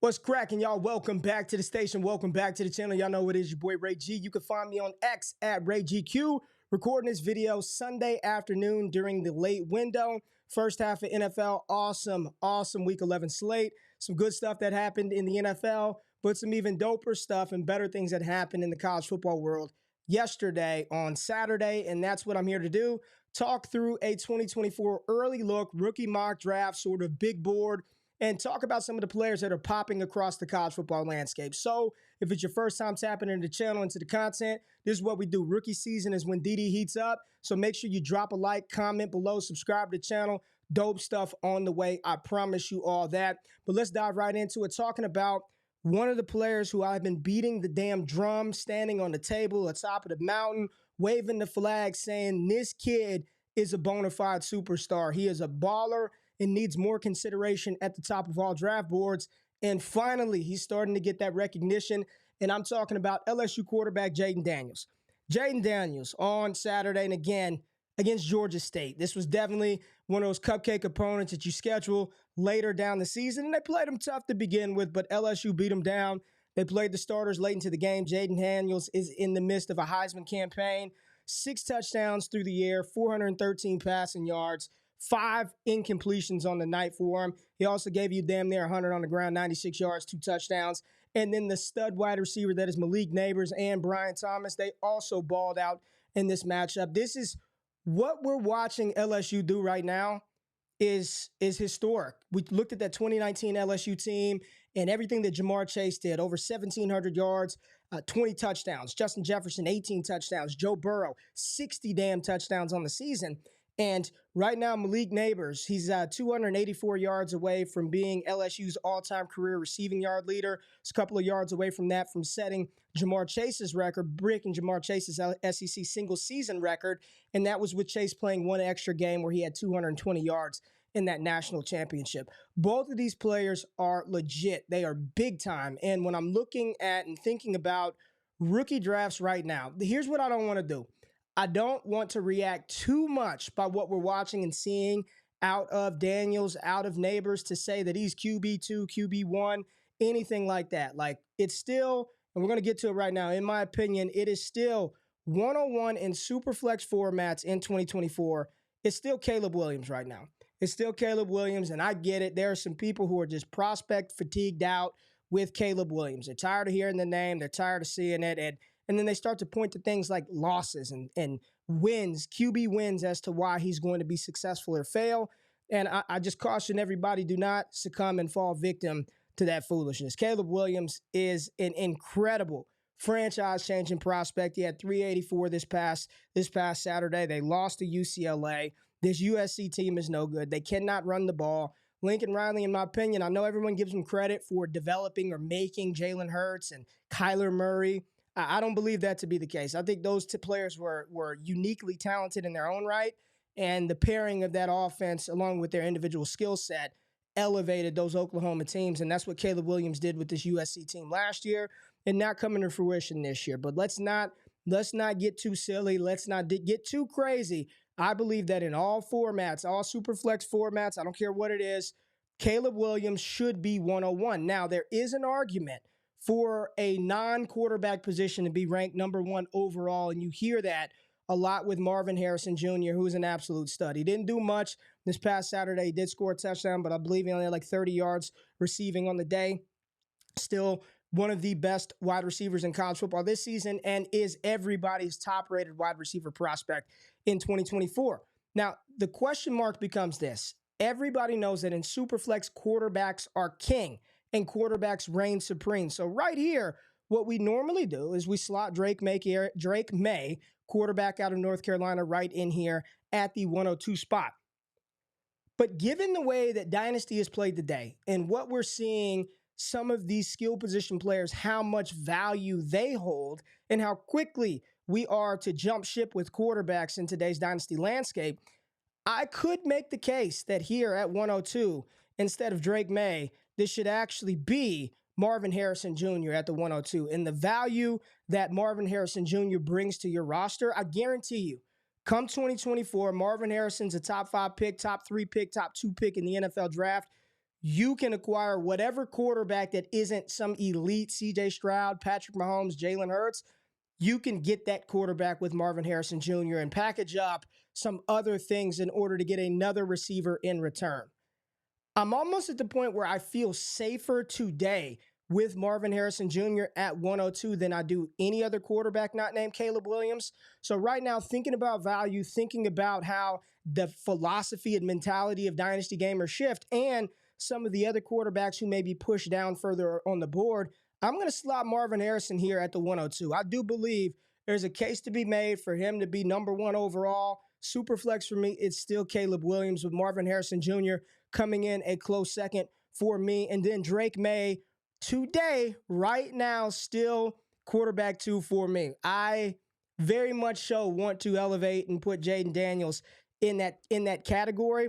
What's cracking, y'all? Welcome back to the station. Welcome back to the channel. Y'all know it is your boy Ray G. You can find me on X at RayGQ. Recording this video Sunday afternoon during the late window. First half of NFL. Awesome Week 11 slate. Some good stuff that happened in the NFL, but some even doper stuff and better things that happened in the college football world yesterday on Saturday. And that's what I'm here to do. Talk through a 2024 early look, rookie mock draft, sort of big board, and talk about some of the players that are popping across the college football landscape. So if it's your first time tapping into the channel, into the content, this is what we do. Rookie season is when DD heats up. So make sure you drop a like, comment below, subscribe to the channel. Dope stuff on the way. I promise you all that. But let's dive right into it, talking about one of the players who I've been beating the damn drum, standing on the table at top of the mountain, waving the flag, saying this kid is a bona fide superstar. He is a baller and needs more consideration at the top of all draft boards. And finally, he's starting to get that recognition. And I'm talking about LSU quarterback Jayden Daniels. Jayden Daniels on Saturday, and again, against Georgia State. This was definitely one of those cupcake opponents that you schedule later down the season. And they played them tough to begin with, but LSU beat them down. They played the starters late into the game. Jayden Daniels is in the midst of a Heisman campaign. 6 touchdowns through the air, 413 passing yards. 5 incompletions on the night for him. He also gave you damn near 100 on the ground, 96 yards, 2 touchdowns. And then the stud wide receiver that is Malik Nabers and Brian Thomas, they also balled out in this matchup. This is what we're watching LSU do right now is historic. We looked at that 2019 LSU team and everything that Ja'Marr Chase did, over 1,700 yards, 20 touchdowns. Justin Jefferson, 18 touchdowns. Joe Burrow, 60 damn touchdowns on the season. And right now, Malik Nabers, he's 284 yards away from being LSU's all-time career receiving yard leader. It's a couple of yards away from that, from setting Ja'Marr Chase's record, breaking Ja'Marr Chase's SEC single-season record. And that was with Chase playing one extra game where he had 220 yards in that national championship. Both of these players are legit. They are big time. And when I'm looking at and thinking about rookie drafts right now, here's what I don't want to do. I don't want to react too much by what we're watching and seeing out of Daniels, out of Nabers, to say that he's QB2, QB1, anything like that. Like, it's still, and we're going to get to it right now, in my opinion, it is still 101 in super flex formats in 2024. It's still Caleb Williams right now. It's still Caleb Williams, and I get it. There are some people who are just prospect fatigued out with Caleb Williams. They're tired of hearing the name. They're tired of seeing it, and then they start to point to things like losses and wins, QB wins, as to why he's going to be successful or fail. And I just caution everybody, do not succumb and fall victim to that foolishness. Caleb Williams is an incredible franchise-changing prospect. He had 384 this past Saturday. They lost to UCLA. This USC team is no good. They cannot run the ball. Lincoln Riley, in my opinion, I know everyone gives him credit for developing or making Jalen Hurts and Kyler Murray. I don't believe that to be the case. I think those two players were uniquely talented in their own right, and the pairing of that offense along with their individual skill set elevated those Oklahoma teams, and that's what Caleb Williams did with this USC team last year and not coming to fruition this year. But let's not get too silly. Let's not get too crazy. I believe that in all formats, all Superflex formats, I don't care what it is, Caleb Williams should be 101. Now, there is an argument for a non-quarterback position to be ranked number 1 overall, and you hear that a lot with Marvin Harrison Jr., who's an absolute stud. He didn't do much this past Saturday. He did score a touchdown, but I believe he only had like 30 yards receiving on the day. Still one of the best wide receivers in college football this season, and is everybody's top-rated wide receiver prospect in 2024. Now, the question mark becomes this. Everybody knows that in Superflex, quarterbacks are king, and quarterbacks reign supreme. So right here, what we normally do is we slot Drake Maye, quarterback out of North Carolina, right in here at the 102 spot. But given the way that Dynasty is played today and what we're seeing, some of these skill position players, how much value they hold and how quickly we are to jump ship with quarterbacks in today's Dynasty landscape, I could make the case that here at 102, instead of Drake Maye, this should actually be Marvin Harrison Jr. at the 102. And the value that Marvin Harrison Jr. brings to your roster, I guarantee you, come 2024, Marvin Harrison's a top 5 pick, top 3 pick, top 2 pick in the NFL draft. you can acquire whatever quarterback that isn't some elite CJ Stroud, Patrick Mahomes, Jalen Hurts. You can get that quarterback with Marvin Harrison Jr. and package up some other things in order to get another receiver in return. I'm almost at the point where I feel safer today with Marvin Harrison Jr. at 102 than I do any other quarterback not named Caleb Williams. So right now, thinking about value, thinking about how the philosophy and mentality of Dynasty Gamers shift, and some of the other quarterbacks who may be pushed down further on the board, I'm going to slot Marvin Harrison here at the 102. I do believe there's a case to be made for him to be number one overall. Super flex for me, it's still Caleb Williams, with Marvin Harrison Jr. coming in a close second for me. And then Drake Maye today, right now, still quarterback 2 for me. I very much so want to elevate and put Jayden Daniels in that category,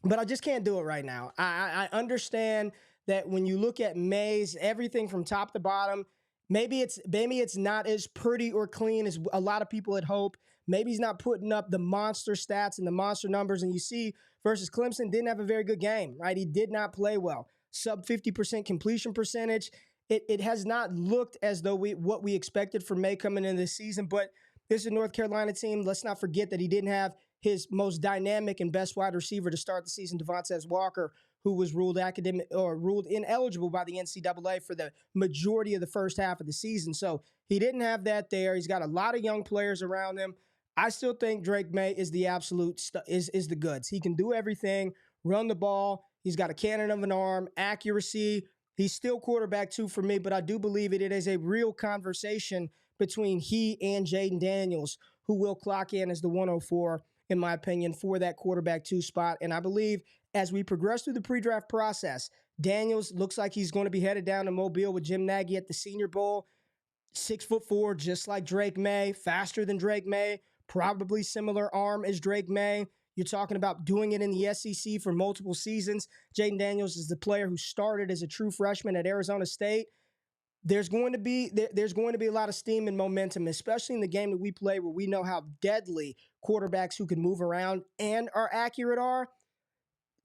but I just can't do it right now. I understand that when you look at Maye's everything from top to bottom, maybe it's not as pretty or clean as a lot of people had hoped. Maybe he's not putting up the monster stats and the monster numbers. And you see, versus Clemson, didn't have a very good game, right? He did not play well. Sub 50% completion percentage. It has not looked as though what we expected from Maye coming into this season. But this is a North Carolina team. Let's not forget that he didn't have his most dynamic and best wide receiver to start the season, Devontae Walker, who was ruled ineligible by the NCAA for the majority of the first half of the season. So he didn't have that there. He's got a lot of young players around him. I still think Drake Maye is the absolute is the goods. He can do everything, run the ball. He's got a cannon of an arm, accuracy. He's still quarterback 2 for me, but I do believe it is a real conversation between he and Jayden Daniels, who will clock in as the 104, in my opinion, for that quarterback 2 spot. And I believe as we progress through the pre-draft process, Daniels looks like he's going to be headed down to Mobile with Jim Nagy at the Senior Bowl. 6'4", just like Drake Maye, faster than Drake Maye, probably similar arm as Drake Maye. You're talking about doing it in the SEC for multiple seasons. Jayden Daniels is the player who started as a true freshman at Arizona State. There's going to be a lot of steam and momentum, especially in the game that we play, where we know how deadly quarterbacks who can move around and are accurate are.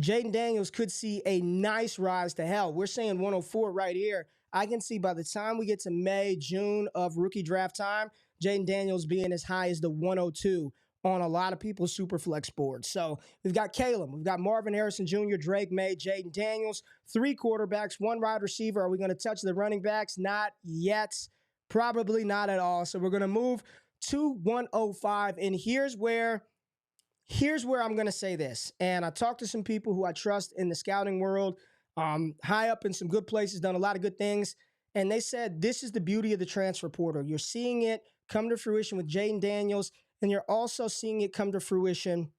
Jayden Daniels could see a nice rise to hell. We're saying 104 right here. I can see by the time we get to May, June of rookie draft time, Jayden Daniels being as high as the 102 on a lot of people's super flex boards. So we've got Caleb, we've got Marvin Harrison Jr., Drake Maye, Jayden Daniels, 3 quarterbacks, 1 wide receiver. Are we going to touch the running backs? Not yet. Probably not at all. So we're going to move to 105. And here's where I'm going to say this. And I talked to some people who I trust in the scouting world, high up in some good places, done a lot of good things. And they said, this is the beauty of the transfer portal. You're seeing it come to fruition with Jayden Daniels, and you're also seeing it come to fruition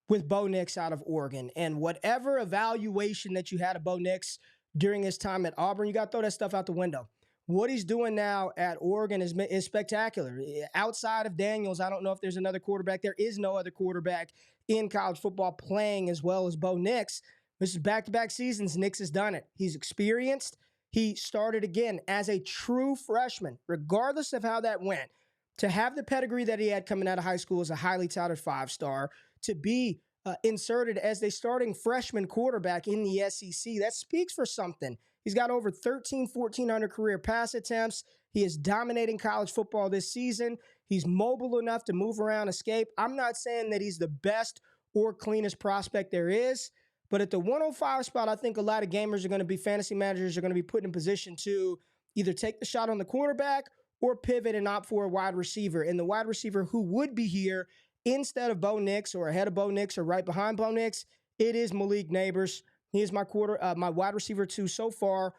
with Bo Nix out of Oregon. And whatever evaluation that you had of Bo Nix during his time at Auburn, you got to throw that stuff out the window. What he's doing now at Oregon is spectacular. Outside of Daniels, I don't know if there's another quarterback. There is no other quarterback in college football playing as well as Bo Nix. This is back-to-back seasons. Nix has done it. He's experienced. He started again as a true freshman, regardless of how that went. To have the pedigree that he had coming out of high school as a highly touted 5-star, to be inserted as the starting freshman quarterback in the SEC, that speaks for something. He's got over 1,400 career pass attempts. He is dominating college football this season. He's mobile enough to move around, escape. I'm not saying that he's the best or cleanest prospect there is, but at the 105 spot, I think a lot of gamers are going to be, fantasy managers are going to be put in position to either take the shot on the quarterback or pivot and opt for a wide receiver. And the wide receiver who would be here instead of Bo Nix or ahead of Bo Nix or right behind Bo Nix, it is Malik Nabers. He is my wide receiver 2 so far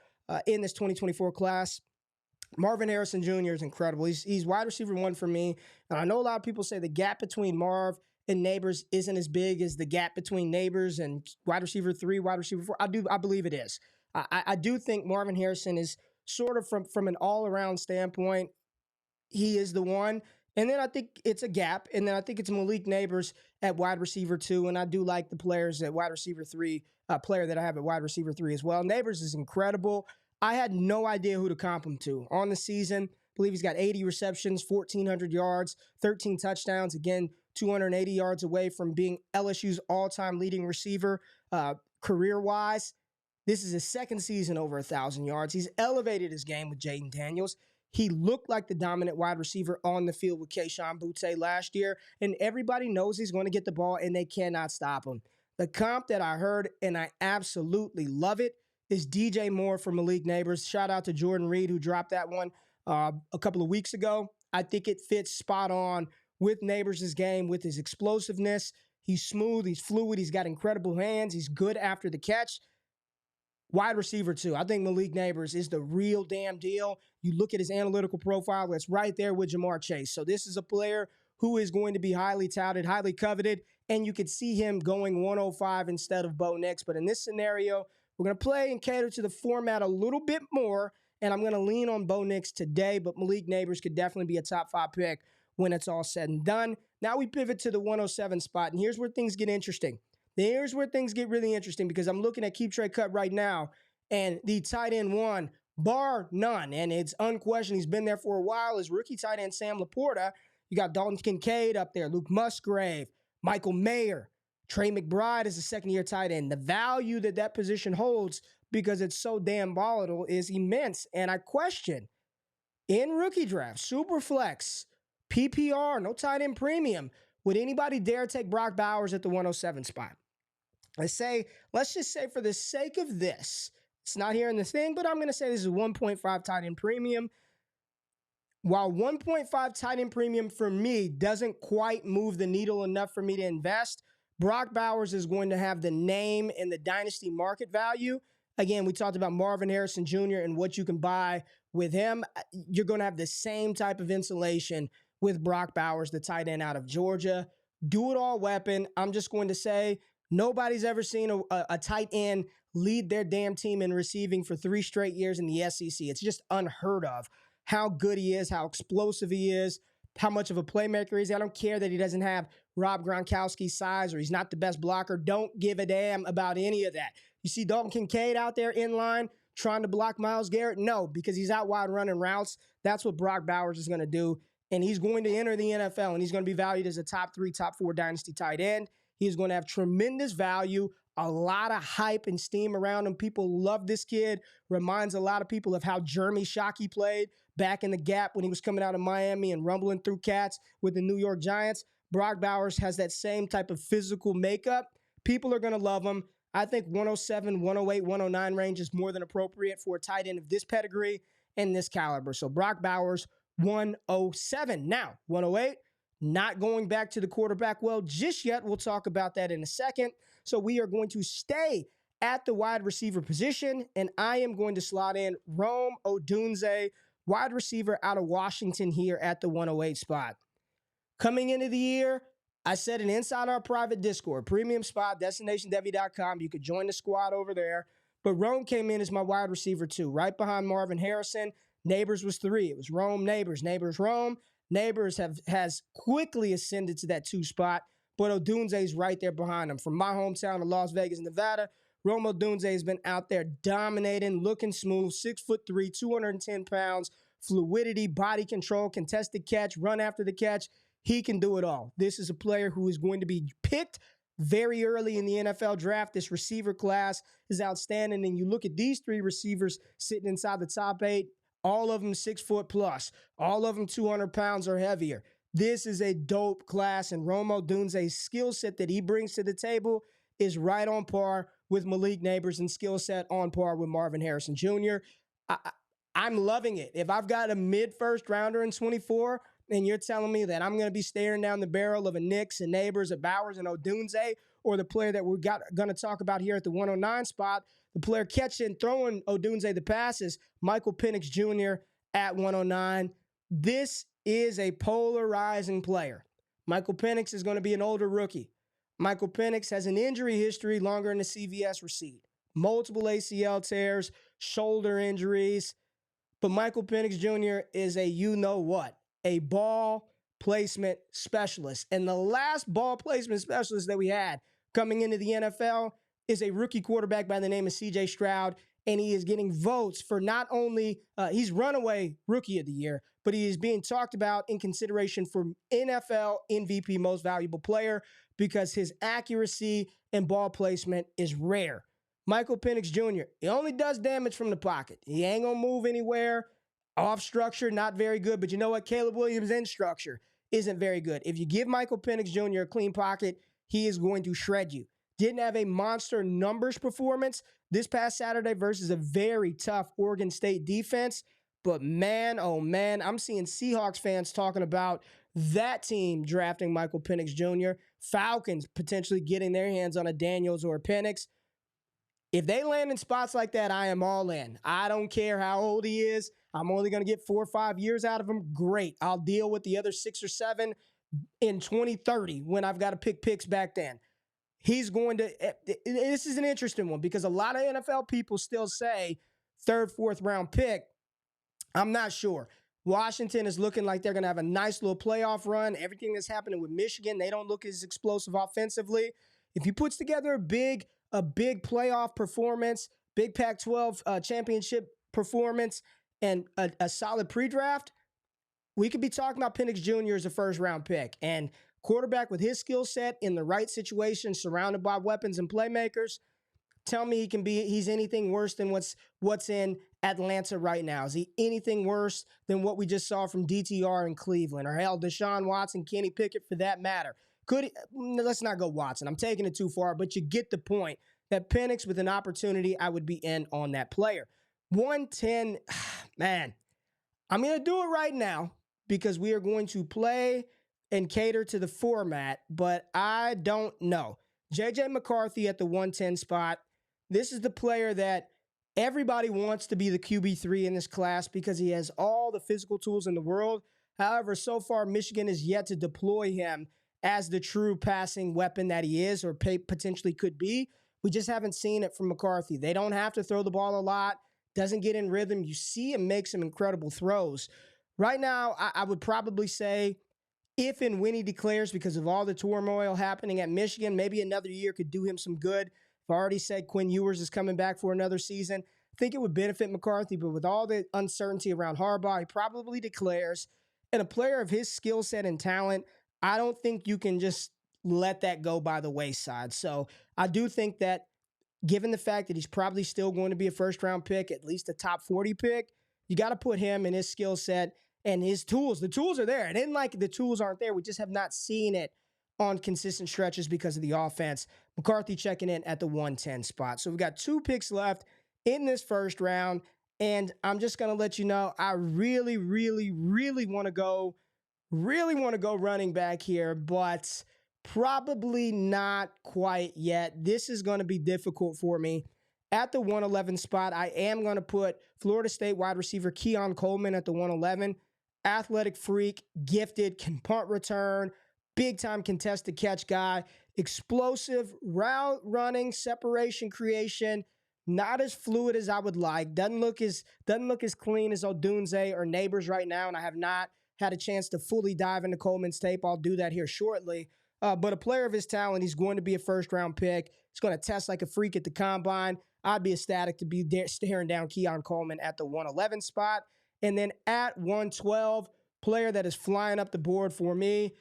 in this 2024 class. Marvin Harrison Jr. is incredible. He's wide receiver 1 for me. And I know a lot of people say the gap between Marv and Nabers isn't as big as the gap between Nabers and wide receiver 3, wide receiver 4. I believe it is. I do think Marvin Harrison is sort of from an all-around standpoint, he is the one. And then I think it's a gap. And then I think it's Malik Nabers at wide receiver 2. And I do like the players at wide receiver 3, player that I have at wide receiver 3 as well. Nabers is incredible. I had no idea who to comp him to on the season. I believe he's got 80 receptions, 1,400 yards, 13 touchdowns. Again, 280 yards away from being LSU's all-time leading receiver career-wise. This is his second season over 1,000 yards. He's elevated his game with Jayden Daniels. He looked like the dominant wide receiver on the field with Keon Coleman last year, and everybody knows he's going to get the ball, and they cannot stop him. The comp that I heard, and I absolutely love it, is DJ Moore for Malik Nabers. Shout out to Jordan Reed, who dropped that one a couple of weeks ago. I think it fits spot on with Nabers' game, with his explosiveness. He's smooth, he's fluid, he's got incredible hands, he's good after the catch. Wide receiver, too. I think Malik Nabers is the real damn deal. You look at his analytical profile, it's right there with Jamar Chase. So this is a player who is going to be highly touted, highly coveted, and you could see him going 105 instead of Bo Nix. But in this scenario, we're going to play and cater to the format a little bit more, and I'm going to lean on Bo Nix today, but Malik Nabers could definitely be a top 5 pick when it's all said and done. Now we pivot to the 107 spot, and here's where things get interesting. Here's where things get really interesting because I'm looking at Keep Trade Cut right now, and the tight end one, bar none, and it's unquestioned. He's been there for a while, is rookie tight end Sam Laporta. You got Dalton Kincaid up there, Luke Musgrave, Michael Mayer, Trey McBride is a second-year tight end. The value that position holds because it's so damn volatile is immense, and I question, in rookie draft, super flex, PPR, no tight end premium, would anybody dare take Brock Bowers at the 107 spot? Let's just say for the sake of this, it's not here in the thing, but I'm going to say this is 1.5 tight end premium. While 1.5 tight end premium for me doesn't quite move the needle enough for me to invest, Brock Bowers is going to have the name and the dynasty market value. Again, we talked about Marvin Harrison Jr. and what you can buy with him. You're going to have the same type of insulation with Brock Bowers, the tight end out of Georgia. Do-it-all weapon. I'm just going to say nobody's ever seen a tight end lead their damn team in receiving for 3 straight years in the SEC. It's just unheard of how good he is, how explosive he is, how much of a playmaker he is. I don't care that he doesn't have Rob Gronkowski's size or he's not the best blocker. Don't give a damn about any of that. You see Dalton Kincaid out there in line trying to block Myles Garrett? No, because he's out wide running routes. That's what Brock Bowers is going to do. And he's going to enter the NFL, and he's going to be valued as a top 3, top 4 dynasty tight end. He's going to have tremendous value, a lot of hype and steam around him. People love this kid. Reminds a lot of people of how Jeremy Shockey played back in the gap when he was coming out of Miami and rumbling through cats with the New York Giants. Brock Bowers has that same type of physical makeup. People are going to love him. I think 107, 108, 109 range is more than appropriate for a tight end of this pedigree and this caliber. So Brock Bowers, 107. Now, 108, not going back to the quarterback well just yet. We'll talk about that in a second. So we are going to stay at the wide receiver position, and I am going to slot in Rome Odunze, wide receiver out of Washington here at the 108 spot. Coming into the year, I said it inside our private Discord, premium spot, DestinationDevy.com. You could join the squad over there. But Rome came in as my wide receiver 2, right behind Marvin Harrison. Nabers was 3. It was Rome, Nabers, Nabers, Rome. Nabers has quickly ascended to that 2 spot, but Odunze is right there behind him. From my hometown of Las Vegas, Nevada, Rome Odunze has been out there dominating, looking smooth, 6'3", 210 pounds, fluidity, body control, contested catch, run after the catch. He can do it all. This is a player who is going to be picked very early in the NFL draft. This receiver class is outstanding, and you look at these 3 receivers sitting inside the top 8, all of them 6 foot plus, all of them 200 pounds or heavier. This is a dope class, and Rome Odunze's skill set that he brings to the table is right on par with Malik Nabers and skill set on par with Marvin Harrison Jr. I'm loving it. If I've got a mid-first rounder in 24, and you're telling me that I'm going to be staring down the barrel of a Nix and Nabers, a Bowers, and Odunze, or the player that we're going to talk about here at the 109 spot, the player catching, throwing Odunze the passes, Michael Penix Jr. at 109. This is a polarizing player. Michael Penix is going to be an older rookie. Michael Penix has an injury history longer than the CVS receipt. Multiple ACL tears, shoulder injuries. But Michael Penix Jr. is a you-know-what, a ball placement specialist. And the last ball placement specialist that we had coming into the NFL is a rookie quarterback by the name of C.J. Stroud, and he is getting votes for not only, he's runaway rookie of the year, but he is being talked about in consideration for NFL MVP most valuable player because his accuracy and ball placement is rare. Michael Penix Jr., he only does damage from the pocket. He ain't going to move anywhere. Off structure, not very good. But you know what? Caleb Williams in structure isn't very good. If you give Michael Penix Jr. a clean pocket, he is going to shred you. Didn't have a monster numbers performance this past Saturday versus a very tough Oregon State defense. But man, oh man, I'm seeing Seahawks fans talking about that team drafting Michael Penix Jr., Falcons potentially getting their hands on a Daniels or a Penix. If they land in spots like that, I am all in. I don't care how old he is. I'm only going to get 4 or 5 years out of him. Great. I'll deal with the other 6 or 7 in 2030 when I've got to pick picks back then. He's going to – this is an interesting one because a lot of NFL people still say 3rd, 4th round pick. I'm not sure. Washington is looking like they're going to have a nice little playoff run. Everything that's happening with Michigan, they don't look as explosive offensively. If he puts together a big playoff performance, big Pac-12 championship performance, and a solid pre-draft, we could be talking about Penix Jr. as a first-round pick. And quarterback with his skill set in the right situation, surrounded by weapons and playmakers, tell me he's anything worse than what's in Atlanta right now. Is he anything worse than what we just saw from DTR in Cleveland? Or hell, Deshaun Watson, Kenny Pickett for that matter. Could he? Let's not go Watson. I'm taking it too far, but you get the point that Penix with an opportunity, I would be in on that player. 110, man, I'm going to do it right now because we are going to play and cater to the format, but I don't know. J.J. McCarthy at the 110 spot. This is the player that everybody wants to be the QB3 in this class because he has all the physical tools in the world. However, so far, Michigan is yet to deploy him as the true passing weapon that he is or potentially could be. We just haven't seen it from McCarthy. They don't have to throw the ball a lot. Doesn't get in rhythm. You see him make some incredible throws. Right now, I would probably say if and when he declares because of all the turmoil happening at Michigan, maybe another year could do him some good. I've already said Quinn Ewers is coming back for another season. I think it would benefit McCarthy, but with all the uncertainty around Harbaugh, he probably declares. And a player of his skill set and talent, I don't think you can just let that go by the wayside. So I do think that given the fact that he's probably still going to be a first-round pick, at least a top 40 pick, you got to put him and his skill set and his tools. The tools are there. It isn't like the tools aren't there. We just have not seen it on consistent stretches because of the offense. McCarthy checking in at the 110 spot. So we've got 2 picks left in this first round, and I'm just going to let you know I really, really, really want to go running back here, but probably not quite yet. This is going to be difficult for me. At the 111 spot, I am going to put Florida State wide receiver Keon Coleman at the 111. Athletic freak, gifted, can punt return, big-time contested catch guy, explosive route running, separation creation, not as fluid as I would like. Doesn't look as clean as Odunze or Nabers right now, and I have not had a chance to fully dive into Coleman's tape. I'll do that here shortly. But a player of his talent, he's going to be a first-round pick. He's going to test like a freak at the combine. I'd be ecstatic to be staring down Keon Coleman at the 111 spot. And then at 112, player that is flying up the board for me,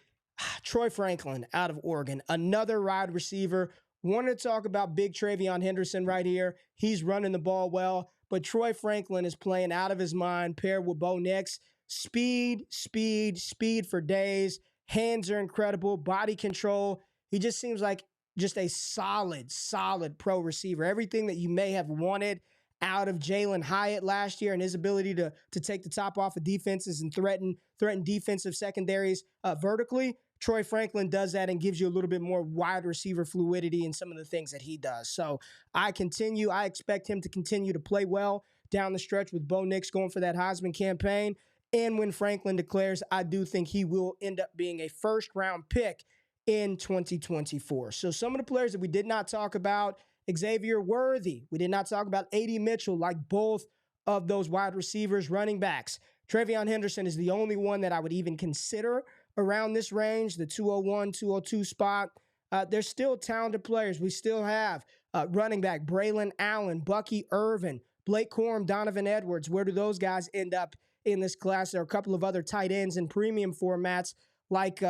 Troy Franklin out of Oregon, another wide receiver. Wanted to talk about big Travion Henderson right here. He's running the ball well, but Troy Franklin is playing out of his mind paired with Bo Nix. Speed for days. Hands are incredible. Body control. He just seems like just a solid pro receiver. Everything that you may have wanted out of Jalen Hyatt last year and his ability to take the top off of defenses and threaten defensive secondaries vertically. Troy Franklin does that and gives you a little bit more wide receiver fluidity in some of the things that he does. So I expect him to continue to play well down the stretch with Bo Nix going for that Heisman campaign. And when Franklin declares, I do think he will end up being a first-round pick in 2024. So some of the players that we did not talk about, Xavier Worthy. We did not talk about A.D. Mitchell, like both of those wide receivers, running backs. Travion Henderson is the only one that I would even consider around this range, the 201, 202 spot. There's still talented players. We still have running back Braylon Allen, Bucky Irvin, Blake Corum, Donovan Edwards. Where do those guys end up in this class? There are a couple of other tight ends in premium formats like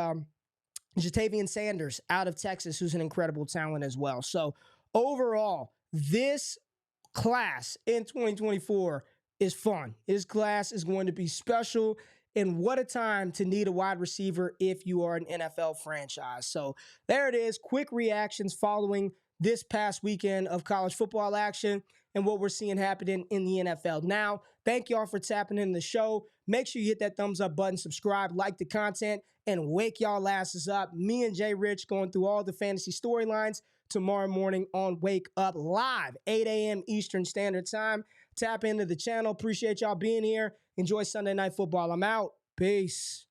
Jatavian Sanders out of Texas, who's an incredible talent as well. So overall, this class in 2024 is fun. This class is going to be special. And what a time to need a wide receiver if you are an NFL franchise. So there it is. Quick reactions following this past weekend of college football action and what we're seeing happening in the NFL. Now, thank y'all for tapping in the show. Make sure you hit that thumbs up button, subscribe, like the content, and wake y'all asses up. Me and Jay Rich going through all the fantasy storylines tomorrow morning on Wake Up Live, 8 a.m. Eastern Standard Time. Tap into the channel. Appreciate y'all being here. Enjoy Sunday Night Football. I'm out. Peace.